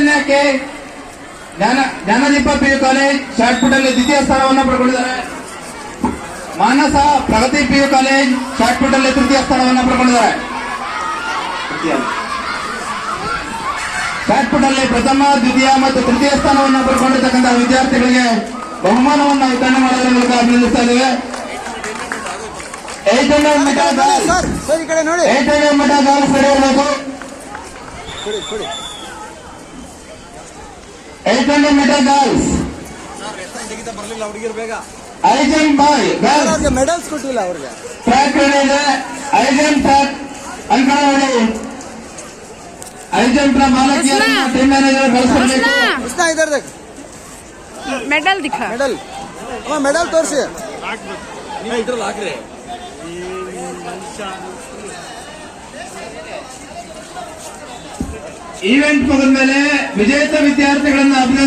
ಚೈತನ್ಯಕ್ಕೆ Jnanadeepa PU college ಶಾರ್ಟ್ಪುಟ್ ಅಲ್ಲಿ ದ್ವಿತೀಯ ಸ್ಥಾನವನ್ನು ಪಡ್ಕೊಂಡಿದ್ದಾರೆ. ಮಾನಸ ಪ್ರಗತಿ ಪಿಯು ಕಾಲೇಜ್ ಶಾರ್ಟ್ಪುಟ್ ಅಲ್ಲಿ ತೃತೀಯ ಸ್ಥಾನವನ್ನು ಪಡ್ಕೊಂಡಿದ್ದಾರೆ. ಶಾರ್ಟ್ಪುಟ್ ಅಲ್ಲಿ ಪ್ರಥಮ, ದ್ವಿತೀಯ ಮತ್ತು ತೃತೀಯ ಸ್ಥಾನವನ್ನು ಪಡ್ಕೊಂಡಿರ್ತಕ್ಕಂತಹ ವಿದ್ಯಾರ್ಥಿಗಳಿಗೆ ಬಹುಮಾನವನ್ನು ವಿತರಣೆ ಮಾಡೋದ್ರ ಮೂಲಕ ಅಭಿನಂದಿಸ್ತಾ ಇದ್ದೇವೆ. 800 ಮೀಟರ್ ಗರ್ಲ್ಸ್ ನಡೆಯಬೇಕು. 800 metre girls high jump boy girls medals ಕೊಟ್ಟಿಲ್ಲ ಅವ್ರಿಗೆ. ಟ್ರ್ಯಾಕ್ ಇದೆ, ಹೈ ಜಂಪ್ ಟ್ರ್ಯಾಕ್ ಅನ್ಕೊಳ್ಳಿ. ಹೈ ಜಂಪ್ ನ ಮಾಲಕಿಯರನ್ನ ಟೀಮ್ ಮ್ಯಾನೇಜರ್ ಕಳಿಸಬೇಕು. मेडल दिखा मेडल मेडल तोर्सी ಈವೆಂಟ್ ಮುಗಿದ ಮೇಲೆ ವಿಜೇತ ವಿದ್ಯಾರ್ಥಿಗಳನ್ನು ಅಭಿನಂದಿಸಿ